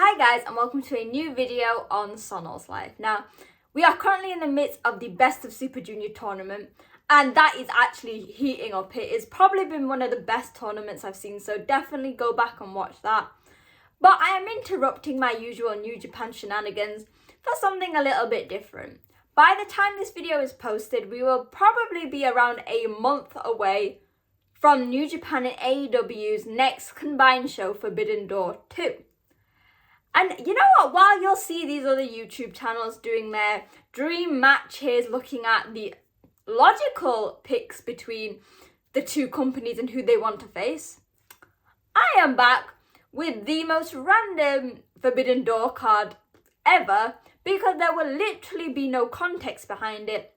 Hi guys, and welcome to a new video on Sonal's Life. Now, we are currently in the midst of the Best of Super Junior tournament, and that is actually heating up. It has probably been one of the best tournaments I've seen, so definitely go back and watch that. But I am interrupting my usual New Japan shenanigans for something a little bit different. By the time this video is posted, we will probably be around a month away from New Japan and AEW's next combined show, Forbidden Door 2. And you know what, while you'll see these other YouTube channels doing their dream matches, looking at the logical picks between the two companies and who they want to face, I am back with the most random Forbidden Door card ever, because there will literally be no context behind it,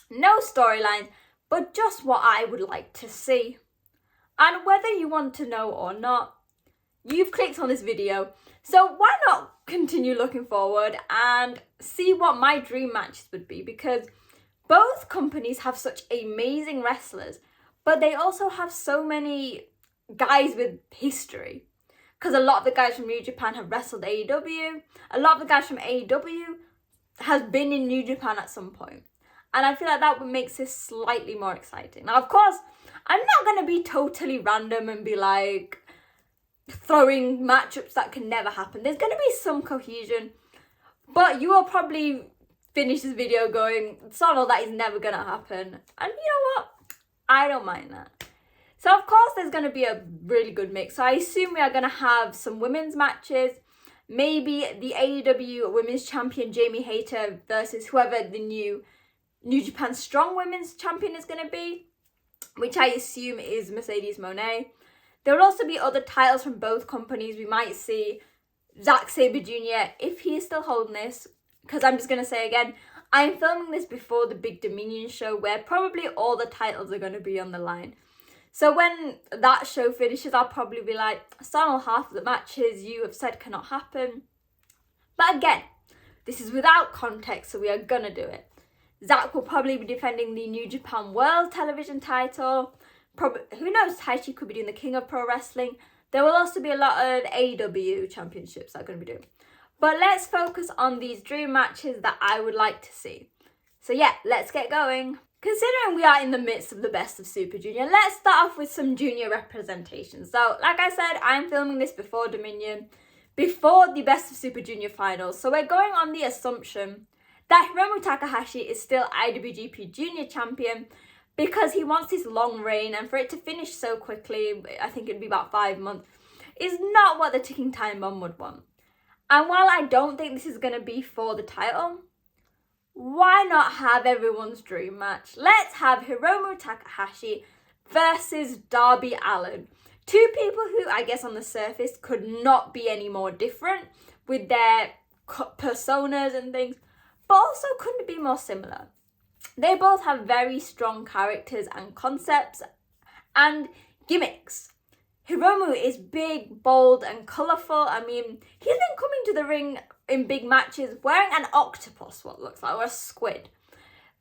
no storylines, but just what I would like to see. And whether you want to know or not, you've clicked on this video, so why not continue looking forward and see what my dream matches would be, because both companies have such amazing wrestlers, but they also have so many guys with history. Because a lot of the guys from New Japan have wrestled AEW, a lot of the guys from AEW has been in New Japan at some point. And I feel like that makes this slightly more exciting. Now, of course, I'm not going to be totally random and be like throwing matchups that can never happen. There's going to be some cohesion, but you will probably finish this video going, Sonal, that is never going to happen. And you know what? I don't mind that. So of course there's going to be a really good mix. So I assume we are going to have some women's matches. Maybe the AEW Women's Champion Jamie Hayter versus whoever the new New Japan Strong Women's Champion is going to be, which I assume is Mercedes Moné. There will also be other titles from both companies. We might see Zack Sabre Jr. if he is still holding this, because I'm just going to say again, I'm filming this before the big Dominion show where probably all the titles are going to be on the line. So when that show finishes, I'll probably be like, Sonal, half of the matches you have said cannot happen. But again, this is without context, so we are going to do it. Zack will probably be defending the New Japan World Television title. Probably, who knows, Taichi could be doing the King of Pro Wrestling. There will also be a lot of AEW championships that are going to be doing. But let's focus on these dream matches that I would like to see. So yeah, let's get going. Considering we are in the midst of the Best of Super Junior, let's start off with some junior representation. So, like I said, I'm filming this before Dominion, before the Best of Super Junior finals. So we're going on the assumption that Hiromu Takahashi is still IWGP Junior Champion because he wants this long reign, and for it to finish so quickly, I think it'd be about 5 months, is not what the ticking time bomb would want. And while I don't think this is going to be for the title, why not have everyone's dream match? Let's have Hiromu Takahashi versus Darby Allin. Two people who, I guess on the surface, could not be any more different with their personas and things, but also couldn't be more similar. They both have very strong characters and concepts and gimmicks. Hiromu is big, bold, and colourful. I mean, he's been coming to the ring in big matches wearing an octopus, what looks like, or a squid.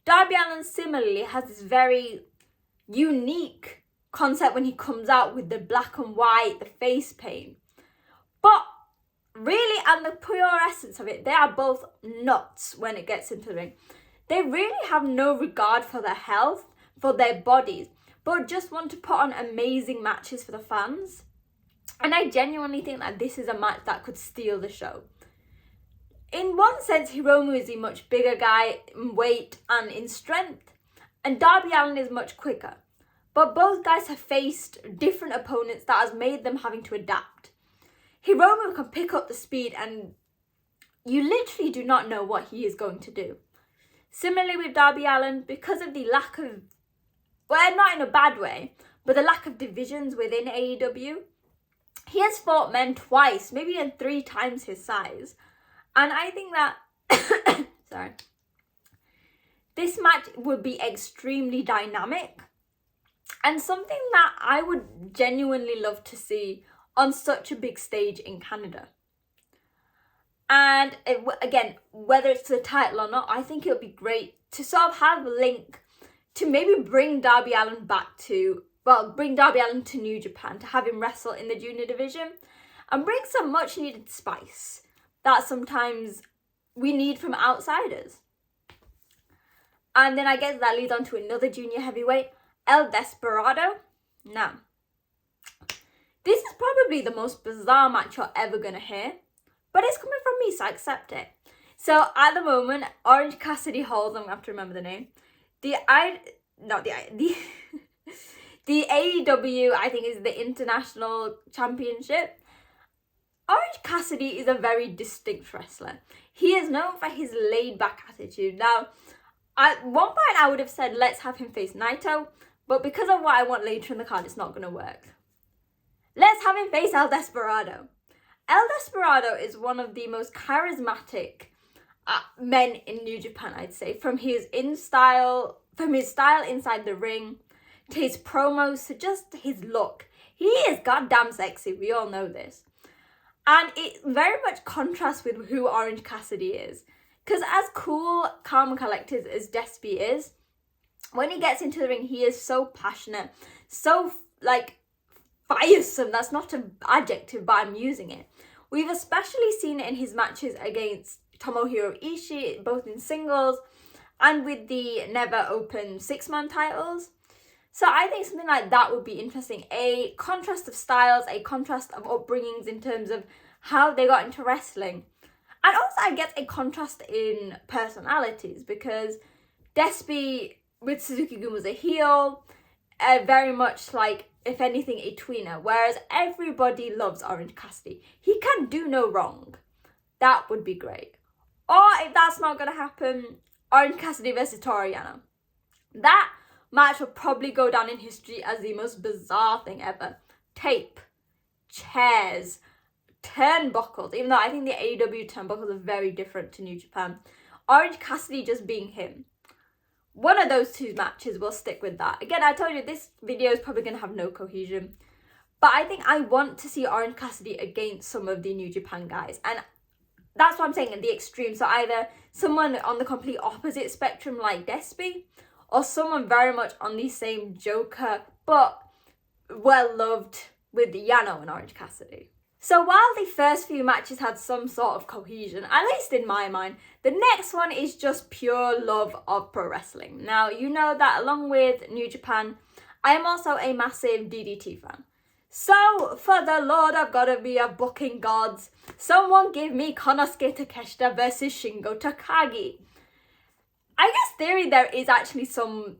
Darby Allin similarly has this very unique concept when he comes out with the black and white, the face paint. But really, and the pure essence of it, they are both nuts when it gets into the ring. They really have no regard for their health, for their bodies, but just want to put on amazing matches for the fans. And I genuinely think that this is a match that could steal the show. In one sense, Hiromu is a much bigger guy in weight and in strength, and Darby Allin is much quicker. But both guys have faced different opponents that has made them having to adapt. Hiromu can pick up the speed and you literally do not know what he is going to do. Similarly with Darby Allin, because of the lack of, well, not in a bad way, but the lack of divisions within AEW, he has fought men twice, maybe even 3 times his size. And I think that, this match would be extremely dynamic and something that I would genuinely love to see on such a big stage in Canada. And again, whether it's the title or not, I think it would be great to sort of have a link to maybe bring Darby Allin bring Darby Allin to New Japan, to have him wrestle in the junior division and bring some much needed spice. that sometimes we need from outsiders. And then I guess that leads on to another junior heavyweight, El Desperado. Now, this is probably the most bizarre match you're ever going to hear, but it's coming from me, so I accept it. So at the moment, Orange Cassidy holds, I'm going to have to remember the name, the AEW, I think, is the International Championship. Orange Cassidy is a very distinct wrestler. He is known for his laid-back attitude. Now, at one point I would have said, let's have him face Naito, but because of what I want later in the card, it's not going to work. Let's have him face El Desperado. El Desperado is one of the most charismatic men in New Japan, I'd say. From his style inside the ring, to his promos, to just his look. He is goddamn sexy, we all know this. And it very much contrasts with who Orange Cassidy is. Because as cool, calm and collected as Despy is, when he gets into the ring, he is so passionate, so, firesome. That's not an adjective, but I'm using it. We've especially seen it in his matches against Tomohiro Ishii, both in singles and with the never open 6-man titles. So I think something like that would be interesting. A contrast of styles, a contrast of upbringings in terms of how they got into wrestling. And also I get a contrast in personalities, because Despy with Suzuki-gun was a heel, very much like, if anything, a tweener, whereas everybody loves Orange Cassidy. He can do no wrong. That would be great. Or if that's not going to happen, Orange Cassidy versus Toru Yano. That match will probably go down in history as the most bizarre thing ever. Tape, chairs, turnbuckles, even though I think the AEW turnbuckles are very different to New Japan. Orange Cassidy just being him. One of those two matches, will stick with that. Again, I told you this video is probably going to have no cohesion. But I think I want to see Orange Cassidy against some of the New Japan guys. And that's what I'm saying, at the extreme. So either someone on the complete opposite spectrum like Despy, or someone very much on the same Joker, but well-loved with Yano and Orange Cassidy. So while the first few matches had some sort of cohesion, at least in my mind, the next one is just pure love of pro wrestling. Now, you know that along with New Japan, I am also a massive DDT fan. So, for the Lord of Godovia booking gods, someone give me Konosuke Takeshita versus Shingo Takagi. I guess theory there is actually some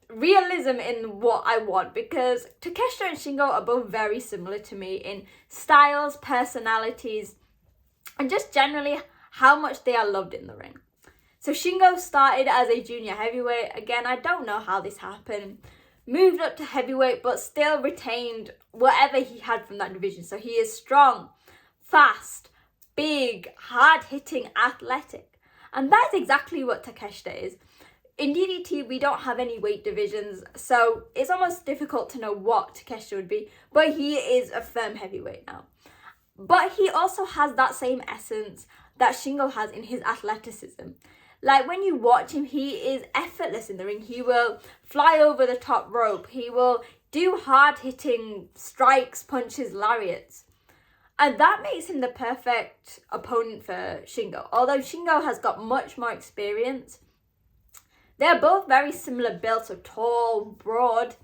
realism in what I want, because Takeshita and Shingo are both very similar to me in styles, personalities, and just generally how much they are loved in the ring. So Shingo started as a junior heavyweight. Again, I don't know how this happened. Moved up to heavyweight, but still retained whatever he had from that division. So he is strong, fast, big, hard-hitting, athletic. And that's exactly what Takeshita is. In DDT, we don't have any weight divisions, so it's almost difficult to know what Takeshi would be, but he is a firm heavyweight now. But he also has that same essence that Shingo has in his athleticism. Like, when you watch him, he is effortless in the ring. He will fly over the top rope. He will do hard-hitting strikes, punches, lariats. And that makes him the perfect opponent for Shingo. Although Shingo has got much more experience, they're both very similar build, so tall, broad.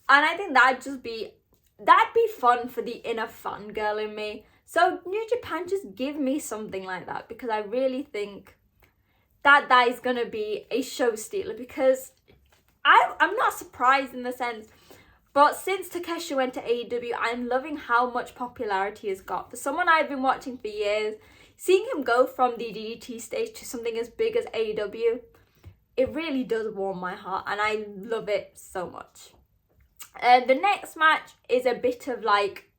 And I think that'd be fun for the inner fangirl in me. So New Japan, just give me something like that, because I really think that is going to be a show stealer, because I'm not surprised in the sense, but since Takeshi went to AEW, I'm loving how much popularity he's got. For someone I've been watching for years, seeing him go from the DDT stage to something as big as AEW, it really does warm my heart, and I love it so much. The next match is a bit of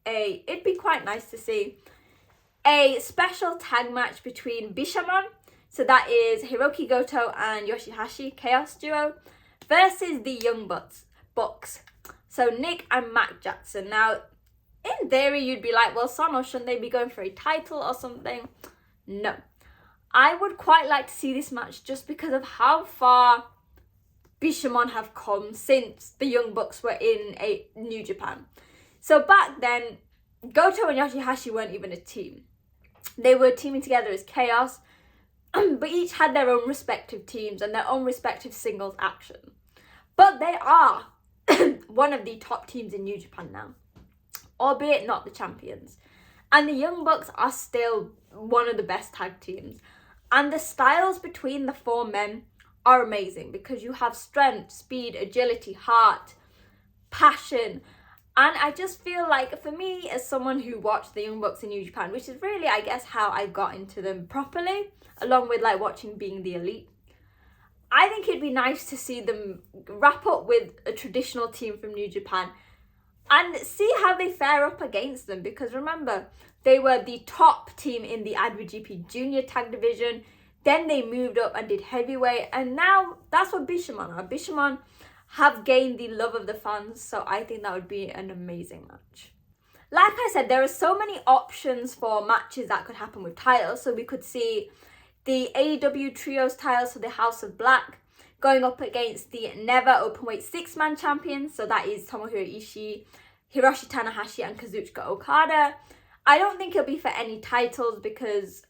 it'd be quite nice to see a special tag match between Bishamon, so that is Hiroki Goto and Yoshihashi Chaos Duo, versus the Young Bucks, so Nick and Matt Jackson. Now, in theory, you'd be like, well, Sono, shouldn't they be going for a title or something? No. I would quite like to see this match just because of how far Bishamon have come since the Young Bucks were in New Japan. So back then, Goto and Yoshihashi weren't even a team. They were teaming together as Chaos, but each had their own respective teams and their own respective singles action. But they are one of the top teams in New Japan now, albeit not the champions. And the Young Bucks are still one of the best tag teams. And the styles between the four men are amazing because you have strength, speed, agility, heart, passion. And I just feel like, for me, as someone who watched the Young Bucks in New Japan, which is really, I guess, how I got into them properly, along with like watching Being the Elite, I think it'd be nice to see them wrap up with a traditional team from New Japan and see how they fare up against them. Because remember, they were the top team in the IWGP Junior Tag Division. Then they moved up and did heavyweight. And now that's what Bishamon are. Bishamon have gained the love of the fans. So I think that would be an amazing match. Like I said, there are so many options for matches that could happen with titles. So we could see the AEW Trios titles, so the House of Black, going up against the Never Openweight 6-man champions. So that is Tomohiro Ishii, Hiroshi Tanahashi and Kazuchika Okada. I don't think it'll be for any titles because,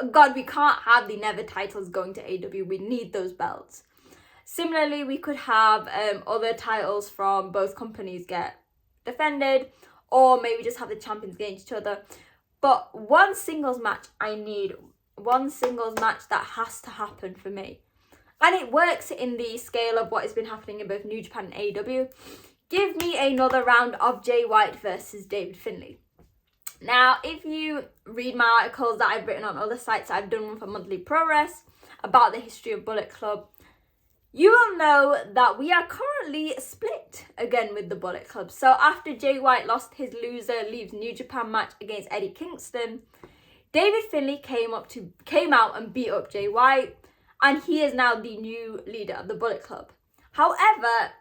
God, we can't have the Never titles going to AEW. We need those belts. Similarly, we could have other titles from both companies get defended, or maybe just have the champions against each other. But one singles match I need. One singles match that has to happen for me. And it works in the scale of what has been happening in both New Japan and AEW. Give me another round of Jay White versus David Finley. Now, if you read my articles that I've written on other sites, I've done one for Monthly Progress about the history of Bullet Club, you will know that we are currently split again with the Bullet Club. So after Jay White lost his loser leaves New Japan match against Eddie Kingston, David Finley came out and beat up Jay White, and he is now the new leader of the Bullet Club. However,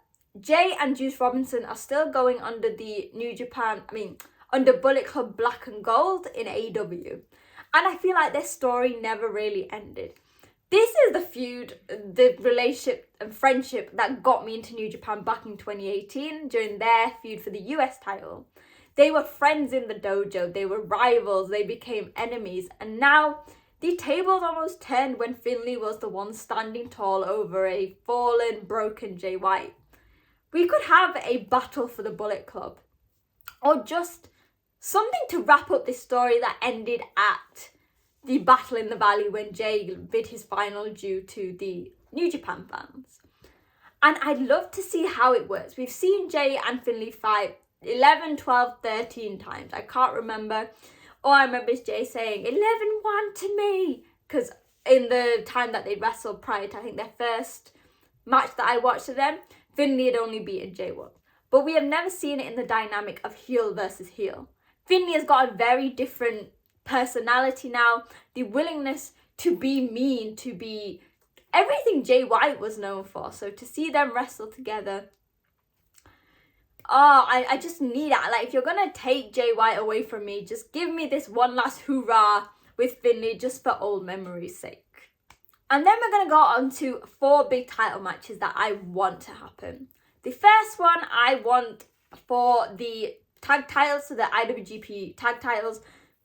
Jay and Juice Robinson are still going under the under Bullet Club Black and Gold in AEW. And I feel like their story never really ended. This is the feud, the relationship and friendship that got me into New Japan back in 2018 during their feud for the US title. They were friends in the dojo, they were rivals, they became enemies, and now the tables almost turned when Finley was the one standing tall over a fallen, broken Jay White. We could have a battle for the Bullet Club, or just something to wrap up this story that ended at the Battle in the Valley when Jay bid his final due to the New Japan fans. And I'd love to see how it works. We've seen Jay and Finley fight 11, 12, 13 times. I can't remember. All I remember is Jay saying 11-1 to me. Because in the time that they wrestled prior to, I think, their first match that I watched of them, Finley had only beaten Jay once. But we have never seen it in the dynamic of heel versus heel. Finley has got a very different personality now. The willingness to be mean, to be everything Jay White was known for. So to see them wrestle together, I just need that. Like, if you're going to take Jay White away from me, just give me this one last hoorah with Finley just for old memory's sake. And then we're going to go on to 4 big title matches that I want to happen. The first one I want for the tag titles, so the IWGP tag titles,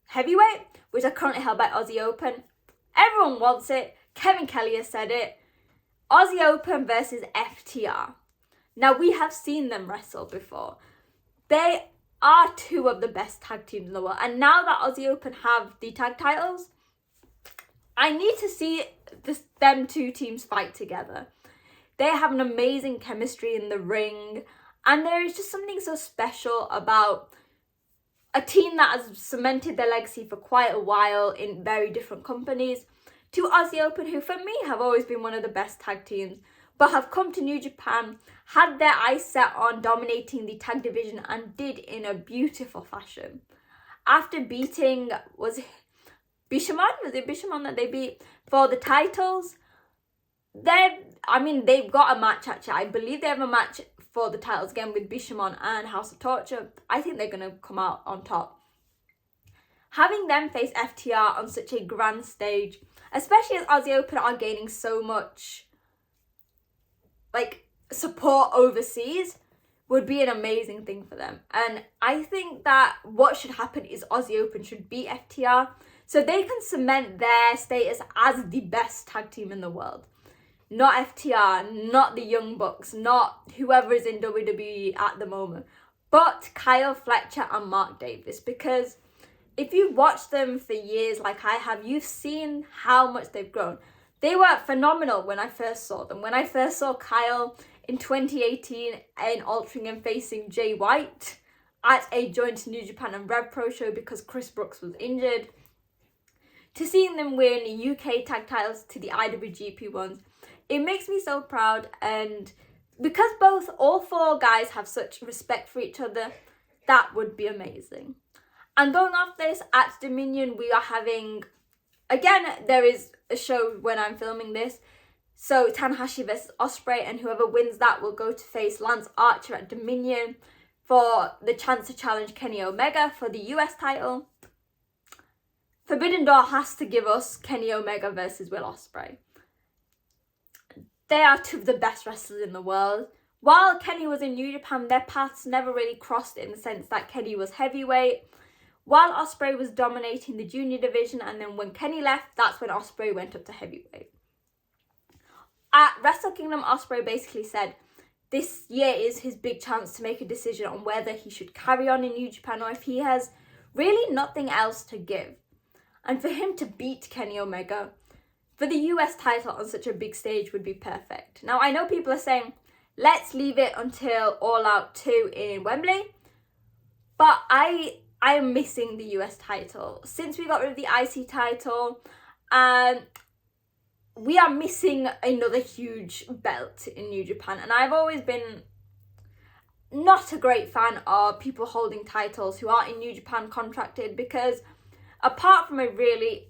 heavyweight, which are currently held by Aussie Open. Everyone wants it. Kevin Kelly has said it. Aussie Open versus FTR. Now, we have seen them wrestle before. They are 2 of the best tag teams in the world. And now that Aussie Open have the tag titles, I need to see them 2 teams fight together. They have an amazing chemistry in the ring. And there is just something so special about a team that has cemented their legacy for quite a while in very different companies, to Aussie Open, who for me have always been one of the best tag teams, but have come to New Japan, had their eyes set on dominating the tag division, and did in a beautiful fashion. After beating, was it Bishamon that they beat for the titles? They've got a match actually. I believe they have a match for the titles again with Bishamon and House of Torture. I think they're going to come out on top. Having them face FTR on such a grand stage, especially as Aussie Open are gaining so much support overseas, would be an amazing thing for them. And I think that what should happen is Aussie Open should beat FTR so they can cement their status as the best tag team in the world. Not FTR, not the Young Bucks, not whoever is in WWE at the moment, but Kyle Fletcher and Mark Davis. Because if you watch them for years like I have, you've seen how much they've grown. They were phenomenal when I first saw them. When I first saw Kyle in 2018 in Altering and facing Jay White at a joint New Japan and Rev Pro show because Chris Brooks was injured, to seeing them win UK tag titles to the IWGP ones, it makes me so proud. And because all four guys have such respect for each other, that would be amazing. And going off this, at Dominion, we are having, again, there is a show when I'm filming this. So Tanahashi versus Ospreay, and whoever wins that will go to face Lance Archer at Dominion for the chance to challenge Kenny Omega for the US title. Forbidden Door has to give us Kenny Omega versus Will Ospreay. They are two of the best wrestlers in the world. While Kenny was in New Japan, their paths never really crossed in the sense that Kenny was heavyweight, while Ospreay was dominating the junior division, and then when Kenny left, that's when Ospreay went up to heavyweight. At Wrestle Kingdom, Ospreay basically said this year is his big chance to make a decision on whether he should carry on in New Japan or if he has really nothing else to give. And for him to beat Kenny Omega for the US title on such a big stage would be perfect. Now, I know people are saying, let's leave it until All Out 2 in Wembley, but I am missing the US title. Since we got rid of the IC title, we are missing another huge belt in New Japan. And I've always been not a great fan of people holding titles who aren't in New Japan contracted, because apart from a really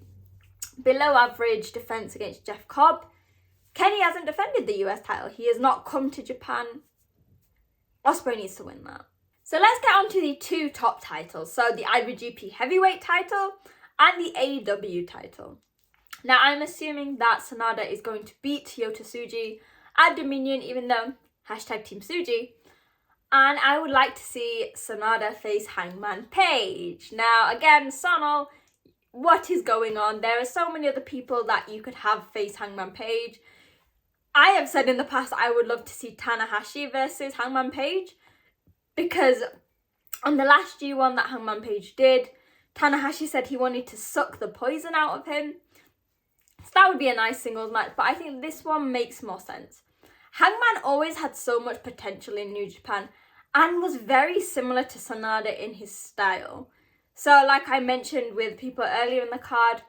below average defense against Jeff Cobb, Kenny hasn't defended the US title. He has not come to Japan. Ospreay needs to win that. So let's get on to the two top titles. So the IWGP Heavyweight title and the AEW title. Now, I'm assuming that Sanada is going to beat Yota Tsuji at Dominion, even though #Team Tsuji. And I would like to see Sanada face Hangman Page. Now, again, Sono, what is going on? There are so many other people that you could have face Hangman Page. I have said in the past I would love to see Tanahashi versus Hangman Page, because on the last G1 that Hangman Page did, Tanahashi said he wanted to suck the poison out of him. So that would be a nice singles match, but I think this one makes more sense. Hangman always had so much potential in New Japan and was very similar to Sanada in his style. So like I mentioned with people earlier in the card,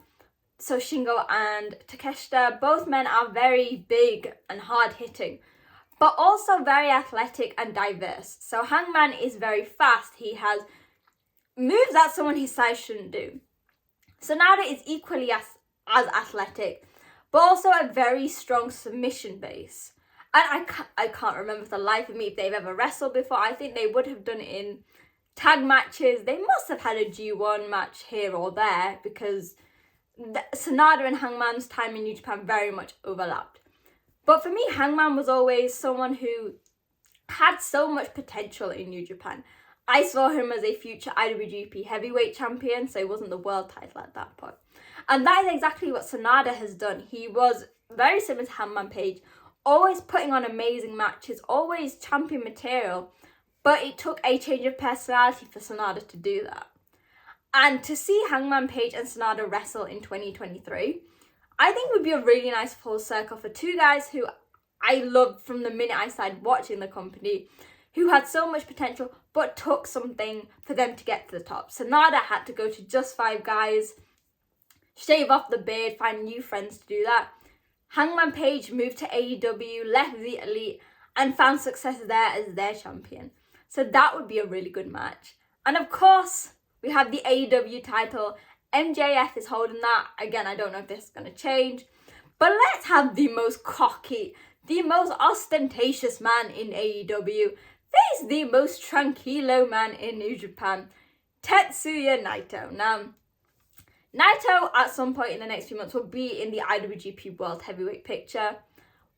so Shingo and Takeshita, both men are very big and hard hitting, but also very athletic and diverse. So Hangman is very fast. He has moves that someone his size shouldn't do. Sanada is equally as athletic, but also a very strong submission base. And I can't remember for the life of me if they've ever wrestled before. I think they would have done it in tag matches. They must have had a G1 match here or there, because Sanada and Hangman's time in New Japan very much overlapped. But for me, Hangman was always someone who had so much potential in New Japan. I saw him as a future IWGP Heavyweight Champion, so it wasn't the world title at that point. And that is exactly what Sanada has done. He was very similar to Hangman Page, always putting on amazing matches, always champion material, but it took a change of personality for Sanada to do that. And to see Hangman Page and Sanada wrestle in 2023, I think would be a really nice full circle for two guys who I loved from the minute I started watching the company, who had so much potential, but took something for them to get to the top. Sanada had to go to just 5 guys, shave off the beard, find new friends to do that. Hangman Page moved to AEW, left the Elite, and found success there as their champion. So that would be a really good match. And of course, we have the AEW title. MJF is holding that. Again, I don't know if this is going to change. But let's have the most cocky, the most ostentatious man in AEW face the most tranquilo man in New Japan, Tetsuya Naito. Now, Naito at some point in the next few months will be in the IWGP World Heavyweight picture.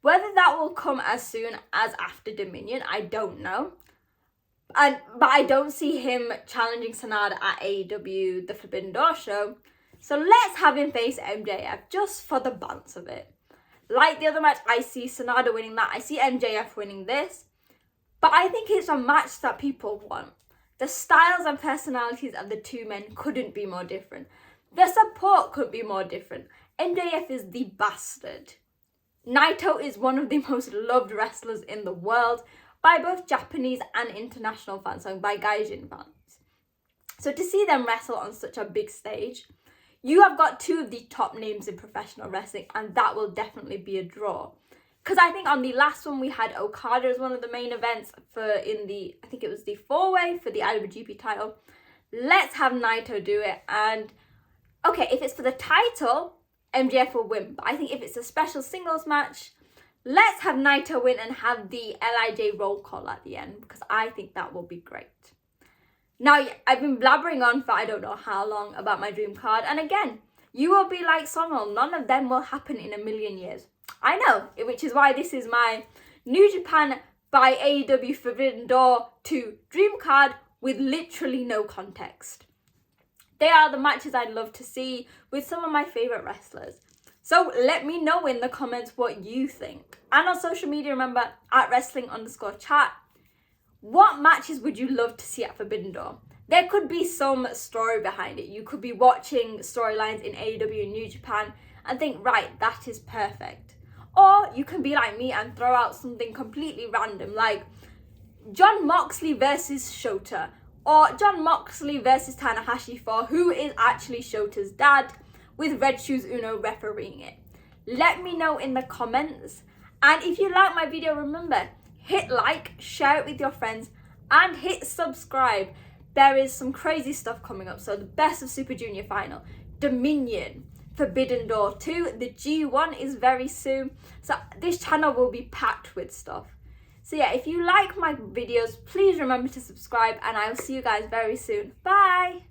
Whether that will come as soon as after Dominion, I don't know. But I don't see him challenging Sanada at AEW, the Forbidden Door show, So let's have him face MJF just for the bounce of it. Like the other match, I see Sanada winning that. I see MJF winning this. But I think it's a match that people want. The styles and personalities of the two men couldn't be more different. The support could be more different. MJF is the bastard. Naito is one of the most loved wrestlers in the world by both Japanese and international fans, so by Gaijin fans. So to see them wrestle on such a big stage, you have got two of the top names in professional wrestling, and that will definitely be a draw. Because I think on the last one we had Okada as one of the main events I think it was the 4-way for the IWGP title. Let's have Naito do it. And okay, if it's for the title, MJF will win. But I think if it's a special singles match, let's have Naito win and have the LIJ roll call at the end, because I think that will be great. Now, I've been blabbering on for I don't know how long about my dream card. And again, you will be like Sonal. None of them will happen in a million years. I know, which is why this is my New Japan by AEW Forbidden Door 2 dream card with literally no context. They are the matches I'd love to see with some of my favourite wrestlers. So let me know in the comments what you think. And on social media, remember, at wrestling_chat. What matches would you love to see at Forbidden Door? There could be some story behind it. You could be watching storylines in AEW and New Japan and think, right, that is perfect. Or you can be like me and throw out something completely random, like Jon Moxley versus Shota, or Jon Moxley versus Tanahashi for who is actually Shota's dad, with Red Shoes Uno refereeing it. Let me know in the comments. And if you like my video, remember, hit like, share it with your friends, and hit subscribe. There is some crazy stuff coming up. So the Best of Super Junior final, Dominion, Forbidden Door 2, the G1 is very soon. So this channel will be packed with stuff. So yeah, if you like my videos, please remember to subscribe, and I will see you guys very soon. Bye!